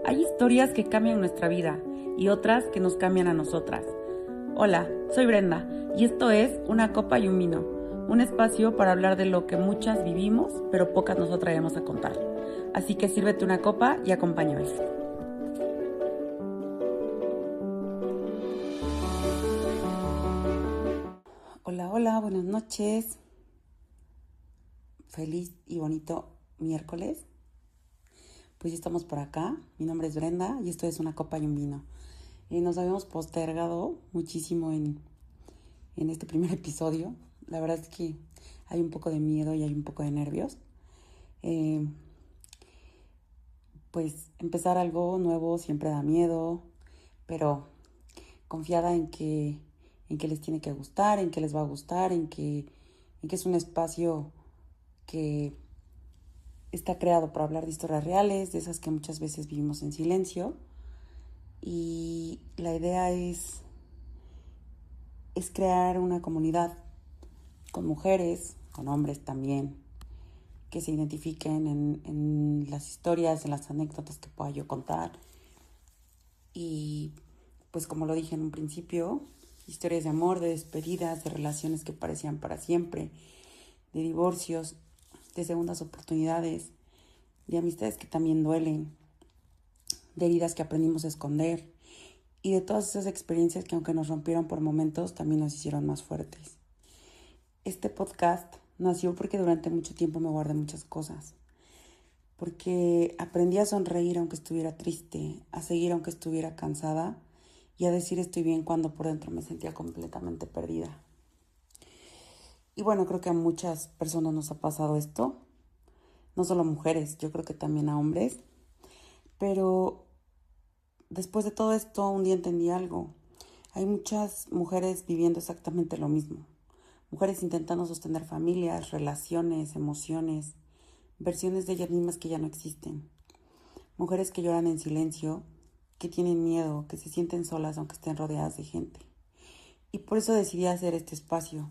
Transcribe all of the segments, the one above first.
Hay historias que cambian nuestra vida y otras que nos cambian a nosotras. Hola, soy Brenda y esto es Una Copa y un Vino, un espacio para hablar de lo que muchas vivimos, pero pocas nos atrevemos a contar. Así que sírvete una copa y acompáñame. Hola, buenas noches. Feliz y bonito miércoles. Pues ya estamos por acá. Mi nombre es Brenda y esto es Una Copa y un Vino. Nos habíamos postergado muchísimo en este primer episodio. La verdad es que hay un poco de miedo y hay un poco de nervios. Pues empezar algo nuevo siempre da miedo, pero confiada en que les tiene que gustar, en que les va a gustar, en que es un espacio que está creado para hablar de historias reales, de esas que muchas veces vivimos en silencio. Y la idea es crear una comunidad con mujeres, con hombres también, que se identifiquen en las historias, en las anécdotas que pueda yo contar. Y pues como lo dije en un principio, historias de amor, de despedidas, de relaciones que parecían para siempre, de divorcios, de segundas oportunidades, de amistades que también duelen, de heridas que aprendimos a esconder y de todas esas experiencias que aunque nos rompieron por momentos, también nos hicieron más fuertes. Este podcast nació porque durante mucho tiempo me guardé muchas cosas, porque aprendí a sonreír aunque estuviera triste, a seguir aunque estuviera cansada y a decir estoy bien cuando por dentro me sentía completamente perdida. Y bueno, creo que a muchas personas nos ha pasado esto, no solo a mujeres, yo creo que también a hombres, pero después de todo esto un día entendí algo. Hay muchas mujeres viviendo exactamente lo mismo. Mujeres intentando sostener familias, relaciones, emociones, versiones de ellas mismas que ya no existen. Mujeres que lloran en silencio, que tienen miedo, que se sienten solas aunque estén rodeadas de gente. Y por eso decidí hacer este espacio,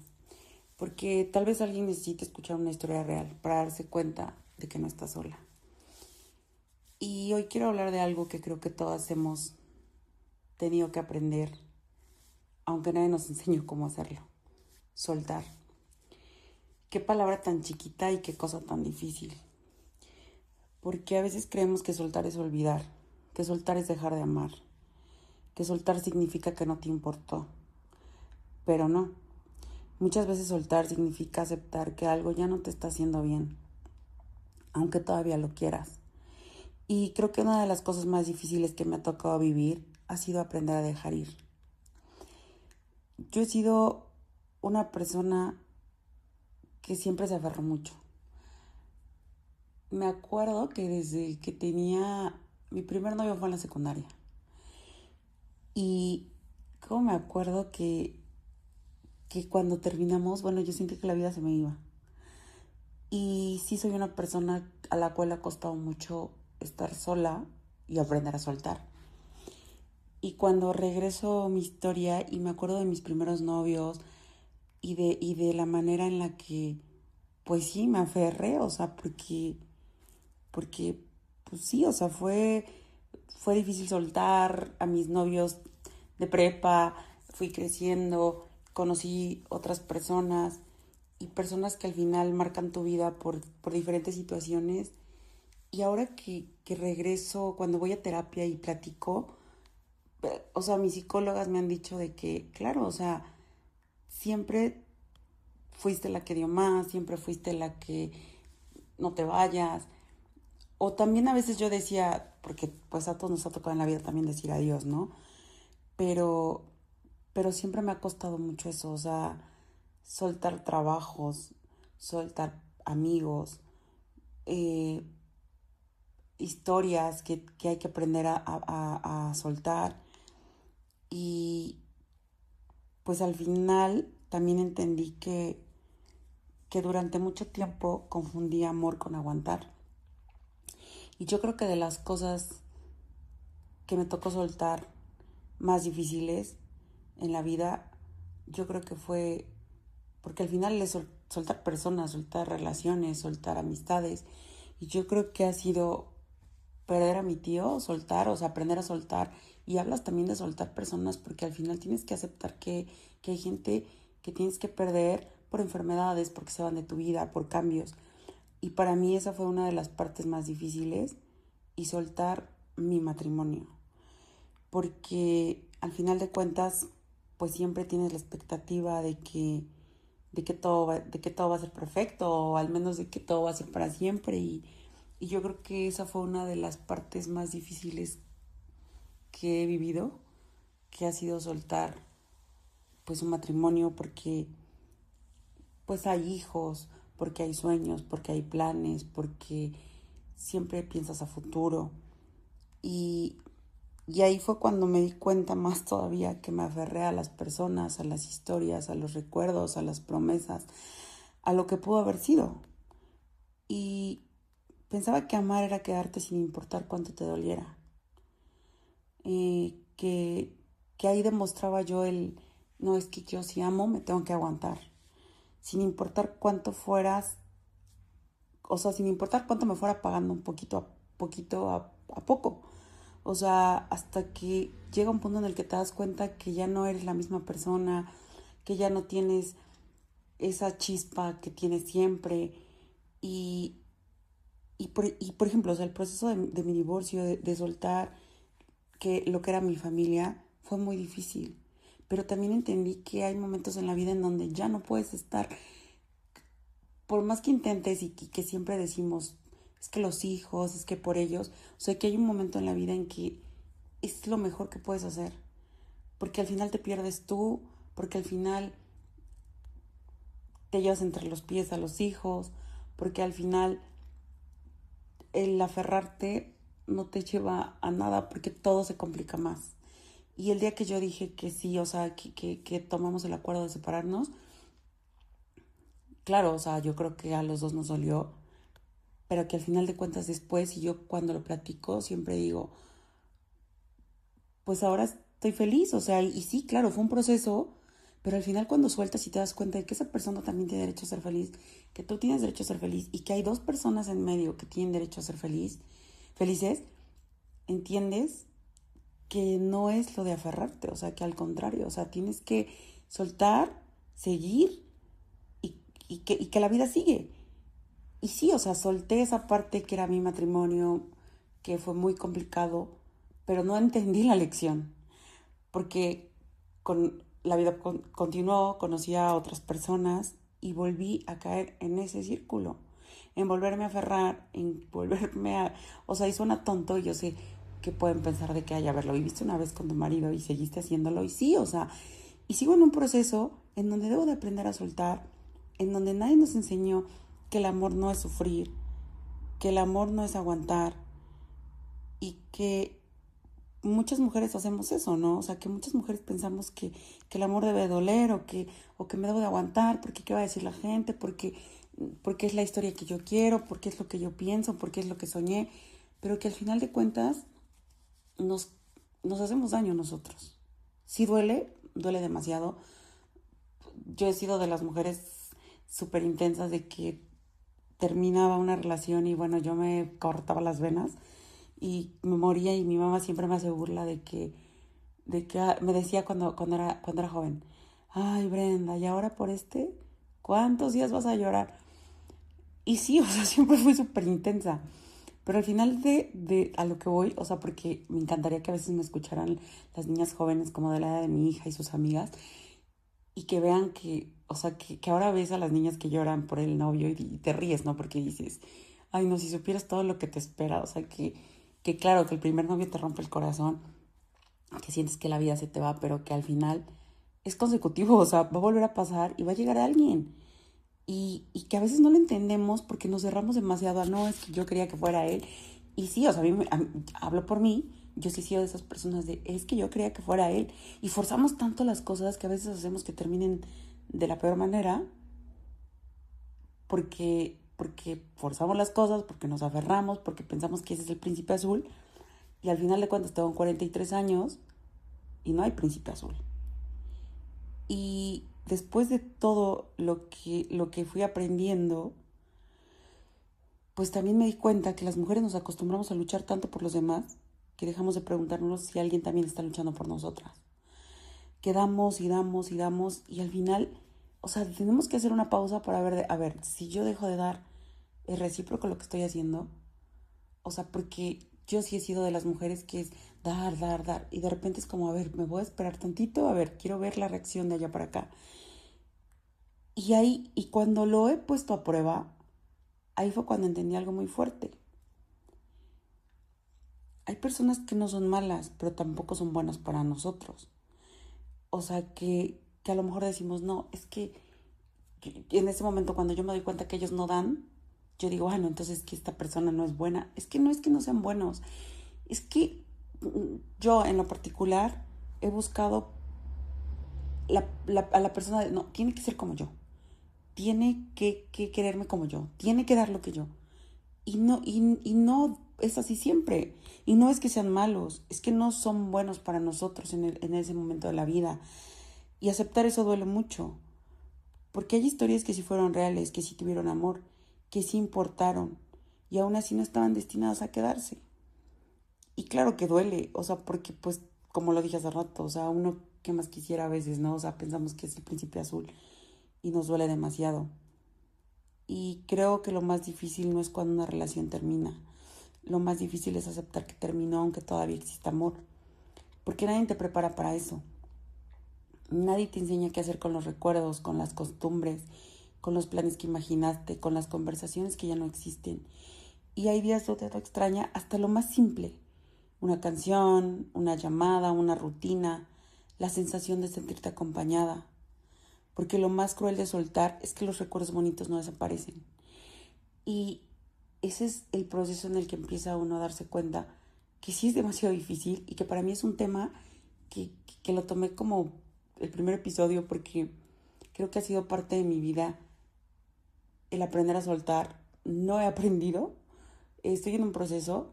porque tal vez alguien necesite escuchar una historia real para darse cuenta de que no está sola. Y hoy quiero hablar de algo que creo que todas hemos tenido que aprender, aunque nadie nos enseñó cómo hacerlo: soltar. Qué palabra tan chiquita y qué cosa tan difícil. Porque a veces creemos que soltar es olvidar, que soltar es dejar de amar, que soltar significa que no te importó. Pero no. Muchas veces soltar significa aceptar que algo ya no te está haciendo bien, aunque todavía lo quieras. Y creo que una de las cosas más difíciles que me ha tocado vivir ha sido aprender a dejar ir. Yo he sido una persona que siempre se aferró mucho. Me acuerdo que desde que mi primer novio fue en la secundaria. Y como me acuerdo que cuando terminamos, bueno, yo sentí que la vida se me iba. Y sí soy una persona a la cual le ha costado mucho estar sola y aprender a soltar. Y cuando regreso a mi historia y me acuerdo de mis primeros novios y de la manera en la que, pues sí, me aferré, o sea, porque pues sí, o sea, fue difícil soltar a mis novios de prepa, fui creciendo, conocí otras personas y personas que al final marcan tu vida por diferentes situaciones. Y ahora que regreso, cuando voy a terapia y platico, o sea, mis psicólogas me han dicho de que, claro, o sea, siempre fuiste la que dio más, siempre fuiste la que no te vayas. O también a veces yo decía, porque pues a todos nos ha tocado en la vida también decir adiós, ¿no? Pero siempre me ha costado mucho eso, o sea, soltar trabajos, soltar amigos, historias que hay que aprender a soltar. Y pues al final también entendí que durante mucho tiempo confundí amor con aguantar. Y yo creo que de las cosas que me tocó soltar más difíciles en la vida, yo creo que fue porque al final es soltar personas, soltar relaciones, soltar amistades. Y yo creo que ha sido perder a mi tío, soltar, o sea, aprender a soltar. Y hablas también de soltar personas porque al final tienes que aceptar que hay gente que tienes que perder por enfermedades, porque se van de tu vida, por cambios. Y para mí esa fue una de las partes más difíciles y soltar mi matrimonio. Porque al final de cuentas, pues siempre tienes la expectativa de que todo va a ser perfecto, o al menos de que todo va a ser para siempre. Y yo creo que esa fue una de las partes más difíciles que he vivido, que ha sido soltar pues un matrimonio, porque pues hay hijos, porque hay sueños, porque hay planes, porque siempre piensas a futuro. Y, y ahí fue cuando me di cuenta más todavía que me aferré a las personas, a las historias, a los recuerdos, a las promesas, a lo que pudo haber sido. Y pensaba que amar era quedarte sin importar cuánto te doliera. Que ahí demostraba yo no, es que yo si amo me tengo que aguantar, sin importar cuánto fueras, o sea, sin importar cuánto me fuera pagando un poquito a poco. O sea, hasta que llega un punto en el que te das cuenta que ya no eres la misma persona, que ya no tienes esa chispa que tienes siempre. Y, por ejemplo, o sea, el proceso de mi divorcio, de soltar que lo que era mi familia, fue muy difícil. Pero también entendí que hay momentos en la vida en donde ya no puedes estar, por más que intentes y que siempre decimos, es que los hijos, es que por ellos, o sea, que hay un momento en la vida en que es lo mejor que puedes hacer. Porque al final te pierdes tú, porque al final te llevas entre los pies a los hijos, porque al final el aferrarte no te lleva a nada, porque todo se complica más. Y el día que yo dije que sí, o sea, que tomamos el acuerdo de separarnos, claro, o sea, yo creo que a los dos nos dolió, pero que al final de cuentas después, y yo cuando lo platico, siempre digo, pues ahora estoy feliz, o sea, y sí, claro, fue un proceso, pero al final cuando sueltas y te das cuenta de que esa persona también tiene derecho a ser feliz, que tú tienes derecho a ser feliz y que hay dos personas en medio que tienen derecho a ser felices, entiendes que no es lo de aferrarte, o sea, que al contrario, o sea, tienes que soltar, seguir y que la vida sigue. Y sí, o sea, solté esa parte que era mi matrimonio, que fue muy complicado, pero no entendí la lección, porque la vida continuó, conocí a otras personas y volví a caer en ese círculo, en volverme a aferrar, en volverme a... O sea, y suena tonto, y yo sé que pueden pensar de que, ay, a ver, lo viviste una vez con tu marido y seguiste haciéndolo, y sí, o sea, y sigo en un proceso en donde debo de aprender a soltar, en donde nadie nos enseñó que el amor no es sufrir, que el amor no es aguantar, y que muchas mujeres hacemos eso, ¿no? O sea, que muchas mujeres pensamos que el amor debe doler, o que me debo de aguantar, porque qué va a decir la gente, porque es la historia que yo quiero, porque es lo que yo pienso, porque es lo que soñé, pero que al final de cuentas nos, nos hacemos daño nosotros. Sí duele demasiado. Yo he sido de las mujeres súper intensas de que terminaba una relación y bueno, yo me cortaba las venas y me moría, y mi mamá siempre me hace burla de que me decía cuando era joven, ay Brenda, ¿y ahora por cuántos días vas a llorar? Y sí, o sea, siempre fui súper intensa. Pero al final a lo que voy, o sea, porque me encantaría que a veces me escucharan las niñas jóvenes como de la edad de mi hija y sus amigas, y que vean que, o sea, que ahora ves a las niñas que lloran por el novio y te ríes, ¿no? Porque dices, ay, no, si supieras todo lo que te espera, o sea, que claro, que el primer novio te rompe el corazón, que sientes que la vida se te va, pero que al final es consecutivo, o sea, va a volver a pasar y va a llegar alguien. Y que a veces no lo entendemos porque nos cerramos demasiado a, no, es que yo quería que fuera él. Y sí, o sea, hablo por mí, yo sí he sido de esas personas de, es que yo quería que fuera él. Y forzamos tanto las cosas que a veces hacemos que terminen de la peor manera, porque forzamos las cosas, porque nos aferramos, porque pensamos que ese es el príncipe azul. Y al final de cuentas tengo 43 años y no hay príncipe azul. Y después de todo lo que fui aprendiendo, pues también me di cuenta que las mujeres nos acostumbramos a luchar tanto por los demás que dejamos de preguntarnos si alguien también está luchando por nosotras. Que damos y damos y damos y al final, o sea, tenemos que hacer una pausa para ver, a ver, si yo dejo de dar, ¿es recíproco lo que estoy haciendo? O sea, porque yo sí he sido de las mujeres que es dar, dar, dar. Y de repente es como, a ver, me voy a esperar tantito, a ver, quiero ver la reacción de allá para acá. Y ahí, y cuando lo he puesto a prueba, ahí fue cuando entendí algo muy fuerte. Hay personas que no son malas, pero tampoco son buenas para nosotros. O sea, que a lo mejor decimos, no, es que en ese momento cuando yo me doy cuenta que ellos no dan, yo digo, bueno, entonces que esta persona no es buena. Es que no sean buenos. Es que yo en lo particular he buscado a la persona de, no, tiene que ser como yo. Tiene que quererme como yo. Tiene que dar lo que yo. Y no es así siempre. Y no es que sean malos, es que no son buenos para nosotros en ese momento de la vida. Y aceptar eso duele mucho. Porque hay historias que sí fueron reales, que sí tuvieron amor, que sí importaron. Y aún así no estaban destinadas a quedarse. Y claro que duele, o sea, porque pues, como lo dije hace rato, o sea, uno que más quisiera a veces, ¿no? O sea, pensamos que es el príncipe azul y nos duele demasiado. Y creo que lo más difícil no es cuando una relación termina. Lo más difícil es aceptar que terminó aunque todavía exista amor. Porque nadie te prepara para eso. Nadie te enseña qué hacer con los recuerdos, con las costumbres, con los planes que imaginaste, con las conversaciones que ya no existen. Y hay días donde te extraña hasta lo más simple. Una canción, una llamada, una rutina, la sensación de sentirte acompañada. Porque lo más cruel de soltar es que los recuerdos bonitos no desaparecen. Y ese es el proceso en el que empieza uno a darse cuenta que sí es demasiado difícil y que para mí es un tema que lo tomé como el primer episodio porque creo que ha sido parte de mi vida el aprender a soltar. No he aprendido, estoy en un proceso.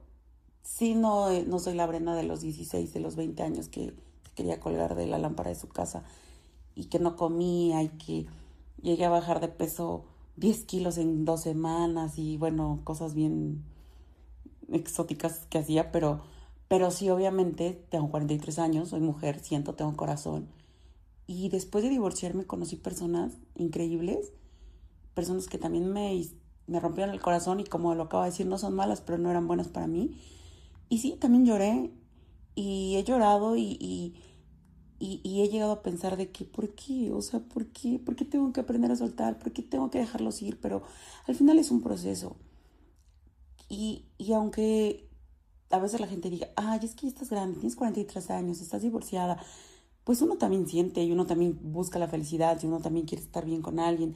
Sí, no soy la Brenda de los 16, de los 20 años que quería colgar de la lámpara de su casa y que no comía y que llegué a bajar de peso 10 kilos en 2 semanas y bueno, cosas bien exóticas que hacía, pero sí, obviamente, tengo 43 años, soy mujer, siento, tengo corazón. Y después de divorciarme conocí personas increíbles, personas que también me rompieron el corazón y como lo acabo de decir, no son malas, pero no eran buenas para mí. Y sí, también lloré y he llorado y he llegado a pensar de que, ¿por qué? O sea, ¿por qué tengo que aprender a soltar? ¿Por qué tengo que dejarlos ir? Pero al final es un proceso. Y aunque a veces la gente diga, ay, es que ya estás grande, tienes 43 años, estás divorciada, pues uno también siente y uno también busca la felicidad y uno también quiere estar bien con alguien.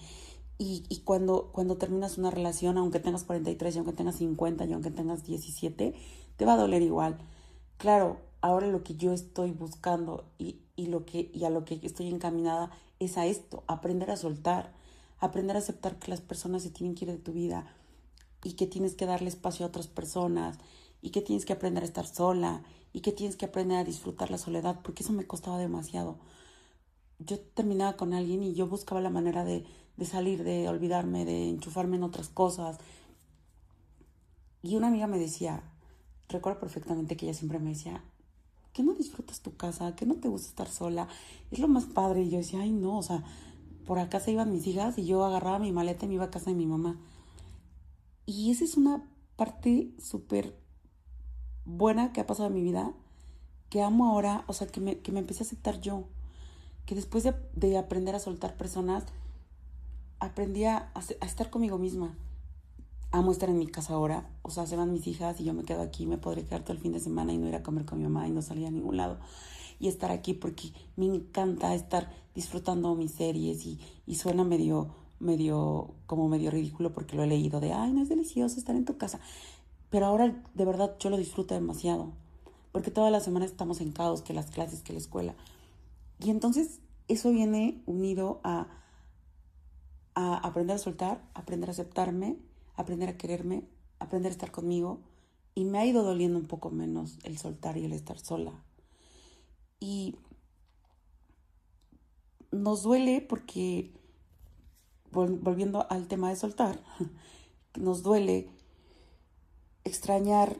Y cuando terminas una relación, aunque tengas 43 y aunque tengas 50 y aunque tengas 17, te va a doler igual. Claro, ahora lo que yo estoy buscando y a lo que estoy encaminada es a esto, aprender a soltar, aprender a aceptar que las personas se tienen que ir de tu vida y que tienes que darle espacio a otras personas y que tienes que aprender a estar sola y que tienes que aprender a disfrutar la soledad, porque eso me costaba demasiado. Yo terminaba con alguien y yo buscaba la manera de salir, de olvidarme, de enchufarme en otras cosas. Y una amiga me decía, recuerdo perfectamente que ella siempre me decía, ¿que no disfrutas tu casa? ¿Que no te gusta estar sola? Es lo más padre. Y yo decía, ay no, o sea, por acá se iban mis hijas y yo agarraba mi maleta y me iba a casa de mi mamá. Y esa es una parte súper buena que ha pasado en mi vida, que amo ahora, o sea, que me empecé a aceptar yo. Que después de aprender a soltar personas, aprendí a estar conmigo misma. Amo estar en mi casa ahora, o sea, se van mis hijas y yo me quedo aquí, me podré quedar todo el fin de semana y no ir a comer con mi mamá y no salir a ningún lado y estar aquí porque me encanta estar disfrutando mis series y suena como medio ridículo porque lo he leído de, ay, no es delicioso estar en tu casa, pero ahora de verdad yo lo disfruto demasiado porque toda la semana estamos en caos, que las clases, que la escuela y entonces eso viene unido a aprender a soltar, aprender a aceptarme, aprender a quererme, aprender a estar conmigo. Y me ha ido doliendo un poco menos el soltar y el estar sola. Y nos duele porque, volviendo al tema de soltar, nos duele extrañar,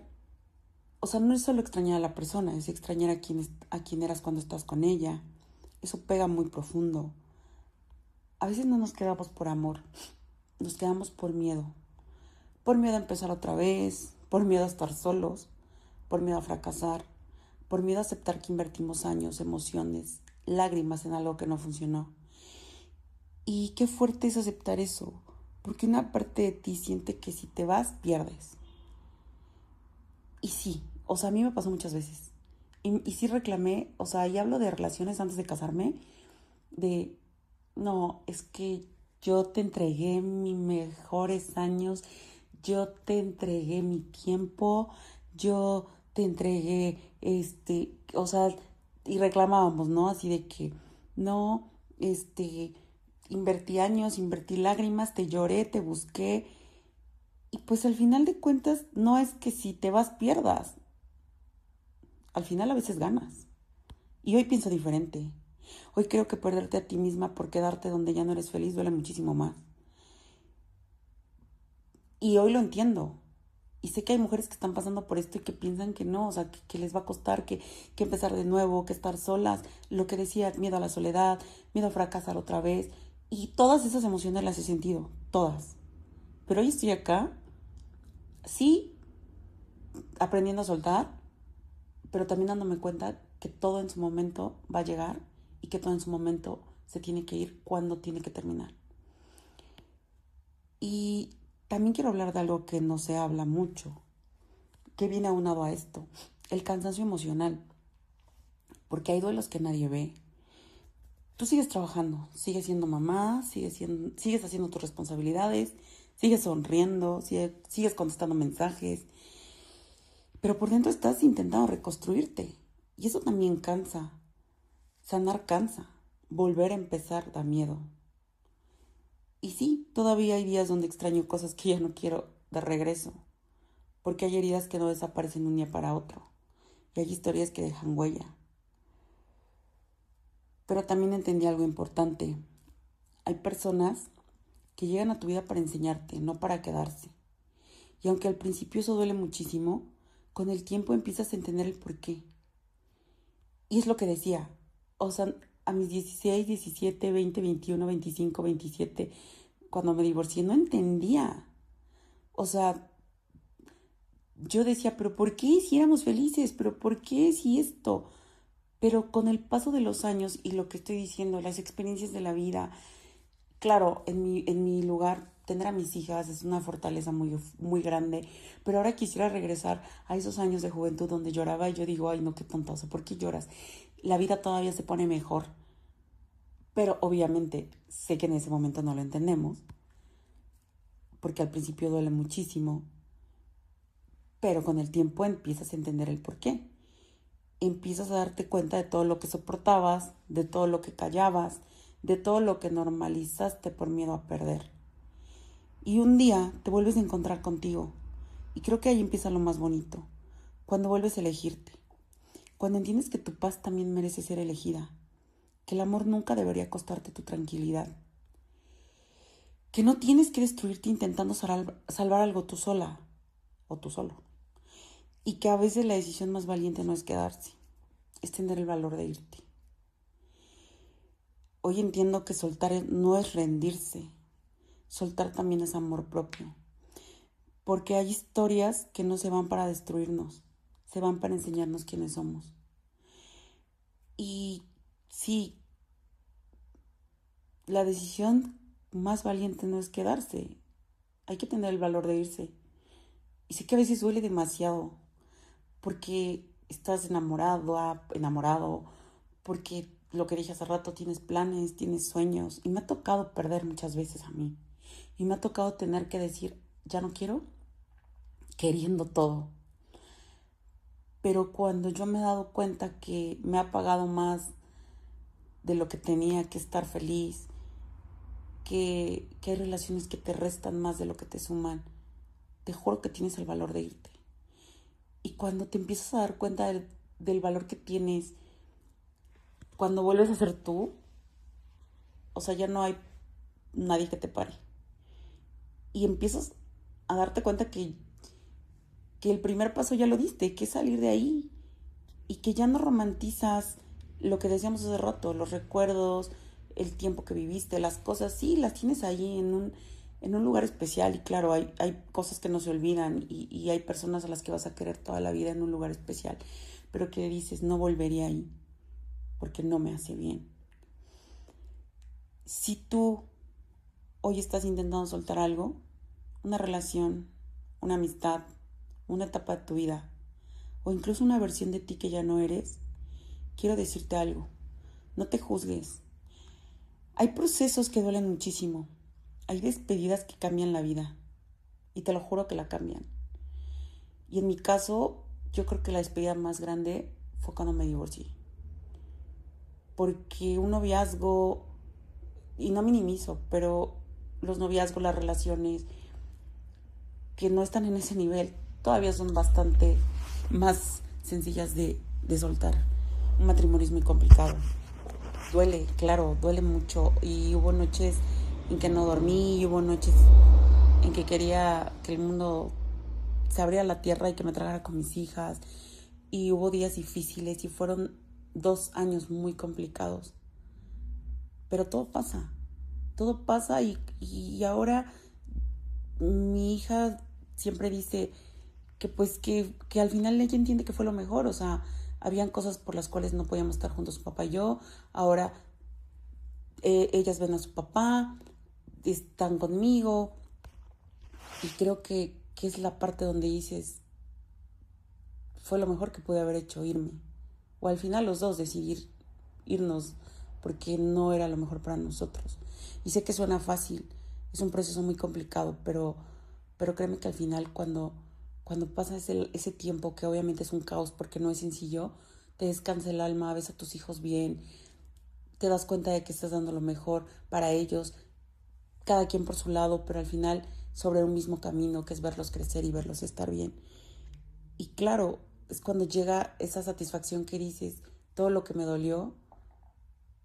o sea, no es solo extrañar a la persona, es extrañar a quién eras cuando estás con ella. Eso pega muy profundo. A veces no nos quedamos por amor, nos quedamos por miedo. Por miedo a empezar otra vez, por miedo a estar solos, por miedo a fracasar, por miedo a aceptar que invertimos años, emociones, lágrimas en algo que no funcionó. Y qué fuerte es aceptar eso, porque una parte de ti siente que si te vas, pierdes. Y sí, o sea, a mí me pasó muchas veces. Y sí reclamé, o sea, y hablo de relaciones antes de casarme, de, no, es que yo te entregué mis mejores años, yo te entregué mi tiempo, yo te entregué, o sea, y reclamábamos, ¿no? Así de que, no, invertí años, invertí lágrimas, te lloré, te busqué. Y pues al final de cuentas, no es que si te vas pierdas, al final a veces ganas. Y hoy pienso diferente. Hoy creo que perderte a ti misma por quedarte donde ya no eres feliz duele muchísimo más. Y hoy lo entiendo. Y sé que hay mujeres que están pasando por esto y que piensan que no, o sea, que les va a costar, que empezar de nuevo, que estar solas. Lo que decía, miedo a la soledad, miedo a fracasar otra vez. Y todas esas emociones las he sentido, todas. Pero hoy estoy acá, sí, aprendiendo a soltar, pero también dándome cuenta que todo en su momento va a llegar y que todo en su momento se tiene que ir cuando tiene que terminar. Y también quiero hablar de algo que no se habla mucho, que viene aunado a esto, el cansancio emocional, porque hay duelos que nadie ve. Tú sigues trabajando, sigues siendo mamá, sigues haciendo tus responsabilidades, sigues sonriendo, sigues contestando mensajes, pero por dentro estás intentando reconstruirte. Y eso también cansa. Sanar cansa. Volver a empezar da miedo. Y sí, todavía hay días donde extraño cosas que ya no quiero de regreso. Porque hay heridas que no desaparecen de un día para otro. Y hay historias que dejan huella. Pero también entendí algo importante. Hay personas que llegan a tu vida para enseñarte, no para quedarse. Y aunque al principio eso duele muchísimo, con el tiempo empiezas a entender el porqué. Y es lo que decía. O sea, a mis 16, 17, 20, 21, 25, 27, cuando me divorcié, no entendía. O sea, yo decía, pero ¿por qué si éramos felices? ¿Pero por qué si esto? Pero con el paso de los años y lo que estoy diciendo, las experiencias de la vida, claro, en mi lugar, tener a mis hijas es una fortaleza muy, muy grande, pero ahora quisiera regresar a esos años de juventud donde lloraba y yo digo, ay no, qué tontazo, ¿por qué lloras? La vida todavía se pone mejor, pero obviamente sé que en ese momento no lo entendemos, porque al principio duele muchísimo, pero con el tiempo empiezas a entender el por qué. Empiezas a darte cuenta de todo lo que soportabas, de todo lo que callabas, de todo lo que normalizaste por miedo a perder. Y un día te vuelves a encontrar contigo. Y creo que ahí empieza lo más bonito. Cuando vuelves a elegirte. Cuando entiendes que tu paz también merece ser elegida. Que el amor nunca debería costarte tu tranquilidad. Que no tienes que destruirte intentando salvar algo tú sola o tú solo. Y que a veces la decisión más valiente no es quedarse, es tener el valor de irte. Hoy entiendo que soltar no es rendirse, soltar también es amor propio. Porque hay historias que no se van para destruirnos, se van para enseñarnos quiénes somos. Y sí, la decisión más valiente no es quedarse, hay que tener el valor de irse. Y sé que a veces duele demasiado, porque estás enamorado, porque lo que dije hace rato, tienes planes, tienes sueños. Y me ha tocado perder muchas veces a mí. Y me ha tocado tener que decir, ya no quiero, queriendo todo. Pero cuando yo me he dado cuenta que me ha pagado más de lo que tenía que estar feliz, que hay relaciones que te restan más de lo que te suman, te juro que tienes el valor de irte. Y cuando te empiezas a dar cuenta del valor que tienes, cuando vuelves a ser tú, o sea, ya no hay nadie que te pare. Y empiezas a darte cuenta que que el primer paso ya lo diste, que es salir de ahí y que ya no romantizas lo que decíamos hace rato, los recuerdos, el tiempo que viviste, las cosas, sí, las tienes ahí en un lugar especial y claro, hay cosas que no se olvidan y hay personas a las que vas a querer toda la vida en un lugar especial, pero que dices, no volvería ahí porque no me hace bien. Si tú hoy estás intentando soltar algo, una relación, una amistad, una etapa de tu vida o incluso una versión de ti que ya no eres, quiero decirte algo, no te juzgues. Hay procesos que duelen muchísimo, hay despedidas que cambian la vida y te lo juro que la cambian. Y en mi caso, yo creo que la despedida más grande fue cuando me divorcié. Porque un noviazgo, y no minimizo, pero los noviazgos, las relaciones que no están en ese nivel, todavía son bastante más sencillas de soltar. Un matrimonio es muy complicado. Duele, claro, duele mucho. Y hubo noches en que no dormí, y hubo noches en que quería que el mundo se abriera la tierra y que me tragara con mis hijas. Y hubo días difíciles y fueron 2 años muy complicados. Pero todo pasa y ahora mi hija siempre dice que pues que al final ella entiende que fue lo mejor, o sea, habían cosas por las cuales no podíamos estar juntos su papá y yo, ahora ellas ven a su papá, están conmigo y creo que es la parte donde dices, fue lo mejor que pude haber hecho irme, o al final los dos decidir irnos porque no era lo mejor para nosotros. Y sé que suena fácil, es un proceso muy complicado, pero créeme que al final cuando pasa ese tiempo, que obviamente es un caos porque no es sencillo, te descansa el alma, ves a tus hijos bien, te das cuenta de que estás dando lo mejor para ellos, cada quien por su lado, pero al final sobre un mismo camino, que es verlos crecer y verlos estar bien. Y claro, es cuando llega esa satisfacción que dices, todo lo que me dolió,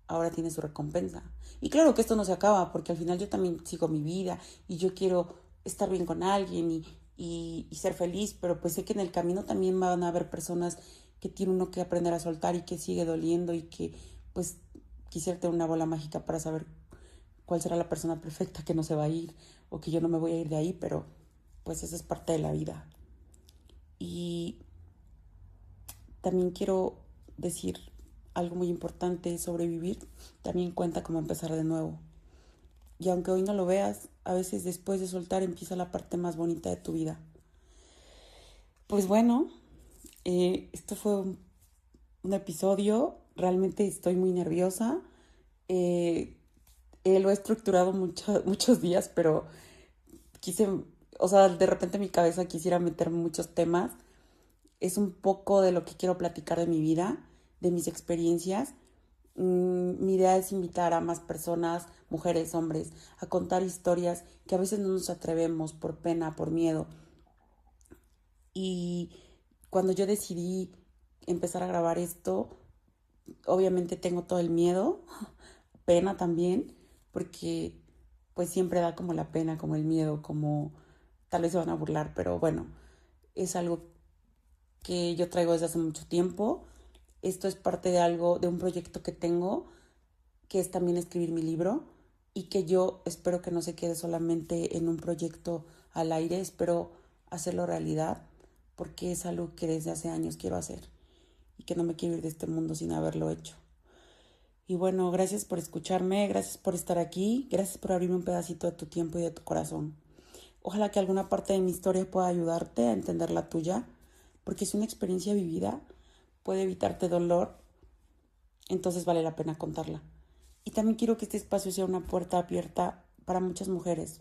ahora tiene su recompensa. Y claro que esto no se acaba, porque al final yo también sigo mi vida y yo quiero estar bien con alguien y ser feliz, pero pues sé que en el camino también van a haber personas que tiene uno que aprender a soltar y que sigue doliendo y que pues quisiera tener una bola mágica para saber cuál será la persona perfecta que no se va a ir o que yo no me voy a ir de ahí, pero pues eso es parte de la vida. Y también quiero decir algo muy importante, sobrevivir también cuenta como empezar de nuevo. Y aunque hoy no lo veas, a veces después de soltar empieza la parte más bonita de tu vida. Pues bueno, esto fue un episodio, realmente estoy muy nerviosa. Lo he estructurado muchos días, pero quise, o sea, de repente en mi cabeza quisiera meter muchos temas. Es un poco de lo que quiero platicar de mi vida, de mis experiencias. Mi idea es invitar a más personas, mujeres, hombres, a contar historias que a veces no nos atrevemos por pena, por miedo. Y cuando yo decidí empezar a grabar esto, obviamente tengo todo el miedo, pena también, porque pues siempre da como la pena, como el miedo, como tal vez se van a burlar, pero bueno, es algo que yo traigo desde hace mucho tiempo. Esto es parte de algo, de un proyecto que tengo, que es también escribir mi libro y que yo espero que no se quede solamente en un proyecto al aire, espero hacerlo realidad porque es algo que desde hace años quiero hacer y que no me quiero ir de este mundo sin haberlo hecho. Y bueno, gracias por escucharme, gracias por estar aquí, gracias por abrirme un pedacito de tu tiempo y de tu corazón. Ojalá que alguna parte de mi historia pueda ayudarte a entender la tuya, porque si una experiencia vivida puede evitarte dolor, entonces vale la pena contarla. Y también quiero que este espacio sea una puerta abierta para muchas mujeres,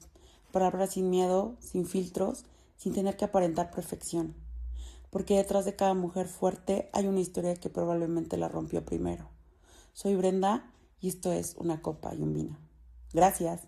para hablar sin miedo, sin filtros, sin tener que aparentar perfección. Porque detrás de cada mujer fuerte hay una historia que probablemente la rompió primero. Soy Brenda y esto es Una Copa y un Vino. Gracias.